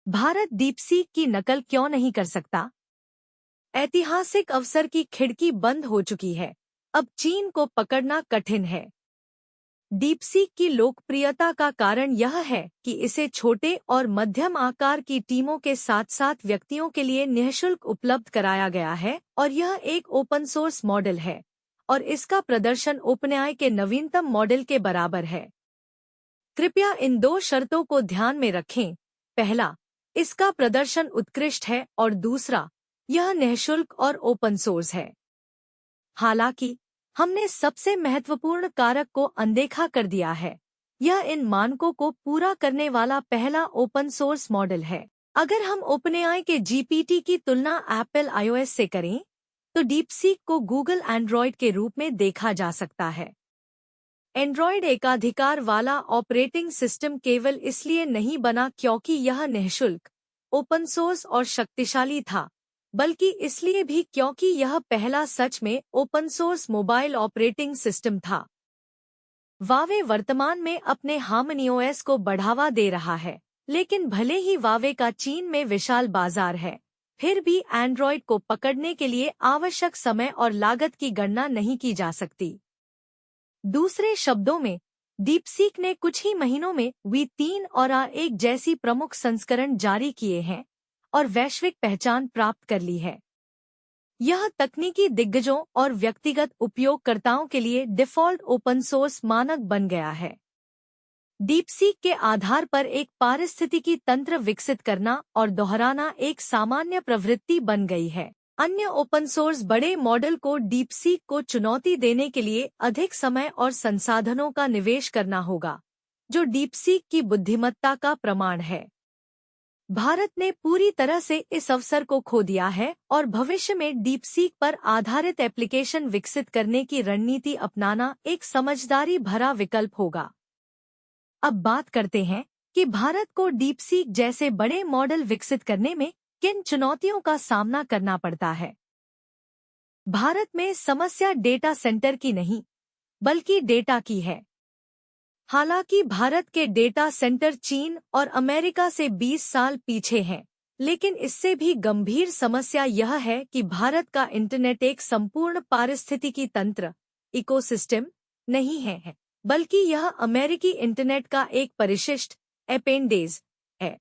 Bharat DeepSeek की नकल क्यों नहीं कर सकता? ऐतिहासिक अवसर की खिड़की बंद हो चुकी है। अब चीन को पकड़ना कठिन है। डीपसीक की लोकप्रियता का कारण यह है कि इसे छोटे और मध्यम आकार की टीमों के साथ साथ व्यक्तियों के लिए निःशुल्क उपलब्ध कराया गया है और यह एक ओपन सोर्स मॉडल है और इसका प्रदर्शन ओपनएआई के नवीनतम मॉडल के बराबर है। कृपया इन दो शर्तों को ध्यान में रखें। पहला, इसका प्रदर्शन उत्कृष्ट है और दूसरा, यह निःशुल्क और ओपन सोर्स है। हालांकि हमने सबसे महत्वपूर्ण कारक को अनदेखा कर दिया है। यह इन मानकों को पूरा करने वाला पहला ओपन सोर्स मॉडल है। अगर हम ओपनएआई के जीपीटी की तुलना एप्पल आईओएस से करें, तो डीपसीक को गूगल एंड्रॉयड के रूप में देखा जा सकता है। एंड्रॉयड एकाधिकार वाला ऑपरेटिंग सिस्टम केवल इसलिए नहीं बना क्योंकि यह निःशुल्क, ओपन सोर्स और शक्तिशाली था, बल्कि इसलिए भी क्योंकि यह पहला सच में open source mobile operating system था। वावे वर्तमान में अपने हार्मनीओएस को बढ़ावा दे रहा है, लेकिन भले ही वावे का चीन में विशाल बाजार है, फिर भी एंड्रॉयड को पकड़ने के लिए आवश्यक समय और लागत की गणना नहीं की जा सकती। दूसरे शब्दों में, डीपसीक ने कुछ ही महीनों में V3 और A1 जैसी प्रमुख संस्करण जारी किए हैं और वैश्विक पहचान प्राप्त कर ली है। यह तकनीकी दिग्गजों और व्यक्तिगत उपयोगकर्ताओं के लिए डिफ़ॉल्ट ओपन सोर्स मानक बन गया है। डीपसीक के आधार पर एक पारिस्थितिकी तंत्र विकसित करना और दोहराना एक सामान्य प्रवृत्ति बन गई है। अन्य ओपन सोर्स बड़े मॉडल को डीपसीक को चुनौती देने के लिए अधिक समय और संसाधनों का निवेश करना होगा, जो डीपसीक की बुद्धिमत्ता का प्रमाण है। भारत ने पूरी तरह से इस अवसर को खो दिया है और भविष्य में डीपसीक पर आधारित एप्लीकेशन विकसित करने की रणनीति अपनाना एक समझदारी भरा विकल्प होगा। अब बात करते हैं कि भारत को डीपसीक जैसे बड़े मॉडल विकसित करने में किन चुनौतियों का सामना करना पड़ता है। भारत में समस्या डेटा सेंटर की नहीं, बल्कि डेटा की है। हालांकि भारत के डेटा सेंटर चीन और अमेरिका से 20 साल पीछे हैं, लेकिन इससे भी गंभीर समस्या यह है कि भारत का इंटरनेट एक संपूर्ण पारिस्थितिकी तंत्र इकोसिस्टम नहीं है, बल्कि यह अमेरिकी इंटरनेट का एक परिशिष्ट एपेंडेज है।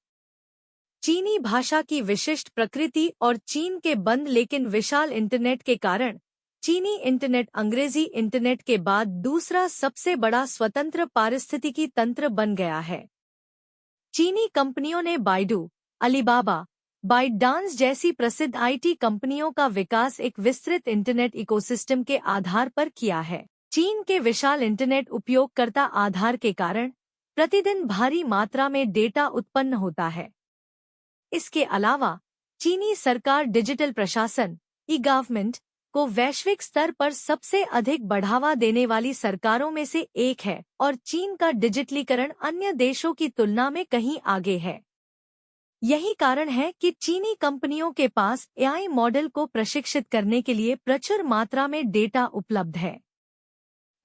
चीनी भाषा की विशिष्ट प्रकृति और चीन के बंद लेकिन विशाल इंटरनेट के कारण चीनी इंटरनेट अंग्रेजी इंटरनेट के बाद दूसरा सबसे बड़ा स्वतंत्र पारिस्थितिकी तंत्र बन गया है। चीनी कंपनियों ने बाइडू, अलीबाबा, बाइटडांस जैसी प्रसिद्ध आईटी कंपनियों का विकास एक विस्तृत इंटरनेट इकोसिस्टम के आधार पर किया है। चीन के विशाल इंटरनेट उपयोगकर्ता आधार के कारण प्रतिदिन भारी मात्रा में डेटा उत्पन्न होता है। इसके अलावा चीनी सरकार डिजिटल प्रशासन ई-गवर्नमेंट को वैश्विक स्तर पर सबसे अधिक बढ़ावा देने वाली सरकारों में से एक है और चीन का डिजिटलीकरण अन्य देशों की तुलना में कहीं आगे है। यही कारण है कि चीनी कंपनियों के पास एआई मॉडल को प्रशिक्षित करने के लिए प्रचुर मात्रा में डेटा उपलब्ध है।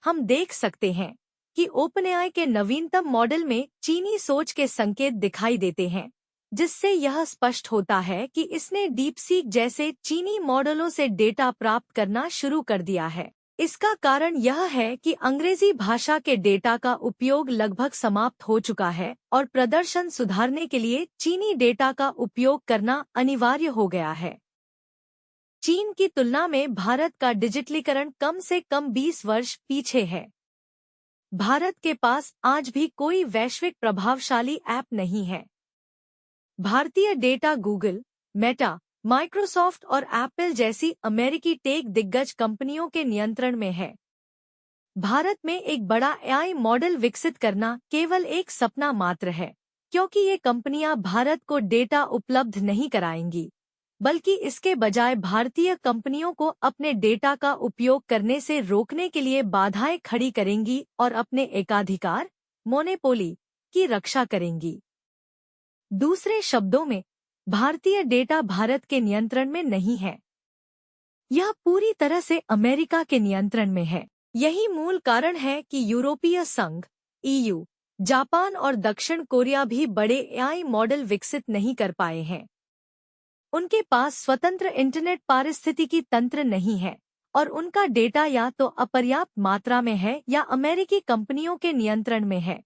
हम देख सकते हैं कि ओपनएआई के नवीनतम मॉडल में चीनी सोच के संकेत दिखाई देते हैं, जिससे यह स्पष्ट होता है कि इसने डीपसीक जैसे चीनी मॉडलों से डेटा प्राप्त करना शुरू कर दिया है। इसका कारण यह है कि अंग्रेजी भाषा के डेटा का उपयोग लगभग समाप्त हो चुका है और प्रदर्शन सुधारने के लिए चीनी डेटा का उपयोग करना अनिवार्य हो गया है। चीन की तुलना में भारत का डिजिटलीकरण कम से कम 20 वर्ष पीछे है। भारत के पास आज भी कोई वैश्विक प्रभावशाली ऐप नहीं है। भारतीय डेटा गूगल, मेटा, माइक्रोसॉफ्ट और एप्पल जैसी अमेरिकी टेक दिग्गज कंपनियों के नियंत्रण में है। भारत में एक बड़ा एआई मॉडल विकसित करना केवल एक सपना मात्र है, क्योंकि ये कंपनियां भारत को डेटा उपलब्ध नहीं कराएंगी, बल्कि इसके बजाय भारतीय कंपनियों को अपने डेटा का उपयोग करने से रोकने के लिए बाधाएं खड़ी करेंगी और अपने एकाधिकार, मोनोपोली की रक्षा करेंगी। दूसरे शब्दों में, भारतीय डेटा भारत के नियंत्रण में नहीं है। यह पूरी तरह से अमेरिका के नियंत्रण में है। यही मूल कारण है कि यूरोपीय संघ, EU, जापान और दक्षिण कोरिया भी बड़े एआई मॉडल विकसित नहीं कर पाए हैं। उनके पास स्वतंत्र इंटरनेट पारिस्थितिकी तंत्र नहीं है और उनका डेटा या तो अपर्याप्त मात्रा में है या अमेरिकी कंपनियों के नियंत्रण में है।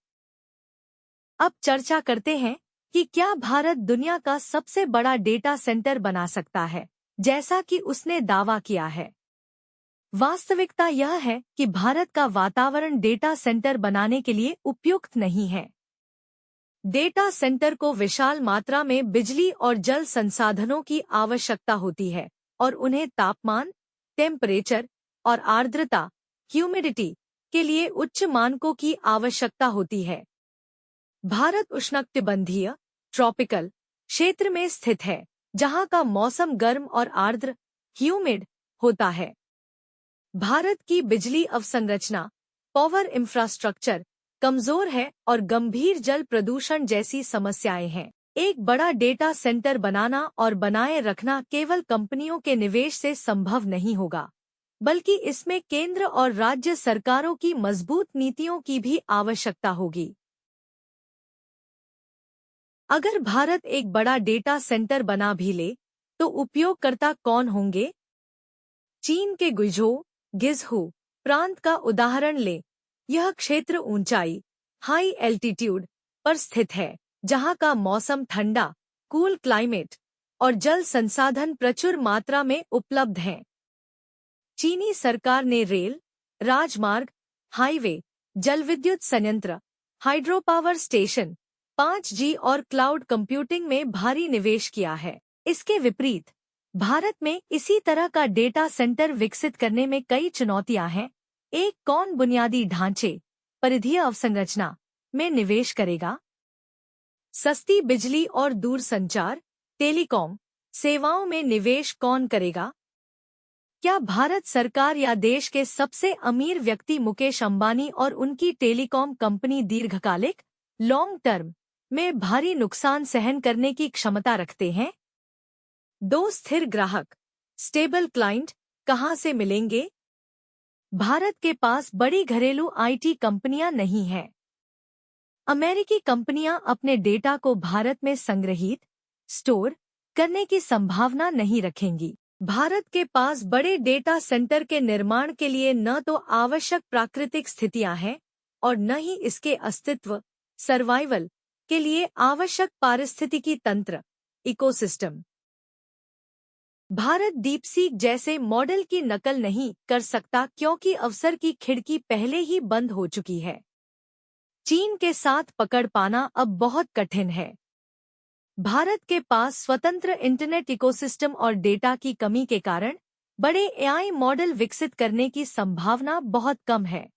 अब चर्चा करते हैं कि क्या भारत दुनिया का सबसे बड़ा डेटा सेंटर बना सकता है, जैसा कि उसने दावा किया है। वास्तविकता यह है कि भारत का वातावरण डेटा सेंटर बनाने के लिए उपयुक्त नहीं है। डेटा सेंटर को विशाल मात्रा में बिजली और जल संसाधनों की आवश्यकता होती है और उन्हें तापमान, टेम्परेचर और आर्द्रता, ह्यूमिडिटी के लिए उच्च मानकों की आवश्यकता होती है। भारत उष्णकटिबंधीय ट्रॉपिकल क्षेत्र में स्थित है, जहां का मौसम गर्म और आर्द्र ह्यूमिड होता है। भारत की बिजली अवसंरचना पावर इंफ्रास्ट्रक्चर कमजोर है और गंभीर जल प्रदूषण जैसी समस्याएं हैं। एक बड़ा डेटा सेंटर बनाना और बनाए रखना केवल कंपनियों के निवेश से संभव नहीं होगा, बल्कि इसमें केंद्र और राज्य सरकारों की मजबूत नीतियों की भी आवश्यकता होगी। अगर भारत एक बड़ा डेटा सेंटर बना भी ले, तो उपयोगकर्ता कौन होंगे? चीन के गिज़हू प्रांत का उदाहरण ले। यह क्षेत्र ऊंचाई हाई एल्टीट्यूड पर स्थित है, जहां का मौसम ठंडा, कूल क्लाइमेट और जल संसाधन प्रचुर मात्रा में उपलब्ध हैं। चीनी सरकार ने रेल, राजमार्ग, हाईवे, जलविद्युत संयंत्र, हाइड्रो पावर स्टेशन, 5G और क्लाउड कंप्यूटिंग में भारी निवेश किया है। इसके विपरीत भारत में इसी तरह का डेटा सेंटर विकसित करने में कई चुनौतियां हैं। एक, कौन बुनियादी ढांचे, परिधीय अवसंरचना में निवेश करेगा? सस्ती बिजली और दूरसंचार, टेलीकॉम सेवाओं में निवेश कौन करेगा? क्या भारत सरकार या देश के सबसे अमीर व्यक्ति मुकेश अंबानी और उनकी टेलीकॉम कंपनी दीर्घकालिक लॉन्ग टर्म में भारी नुकसान सहन करने की क्षमता रखते हैं? 2, स्थिर ग्राहक स्टेबल क्लाइंट कहां से मिलेंगे? भारत के पास बड़ी घरेलू आईटी कंपनियां नहीं हैं। अमेरिकी कंपनियां अपने डेटा को भारत में संग्रहित, स्टोर करने की संभावना नहीं रखेंगी। भारत के पास बड़े डेटा सेंटर के निर्माण के लिए न तो आवश्यक प्राकृतिक स्थितियां हैं और न ही इसके अस्तित्व, सर्वाइवल के लिए आवश्यक पारिस्थितिकी तंत्र, इकोसिस्टम। भारत डीपसीक जैसे मॉडल की नकल नहीं कर सकता क्योंकि अवसर की खिड़की पहले ही बंद हो चुकी है। चीन के साथ पकड़ पाना अब बहुत कठिन है। भारत के पास स्वतंत्र इंटरनेट इकोसिस्टम और डेटा की कमी के कारण बड़े एआई मॉडल विकसित करने की संभावना बहुत कम है।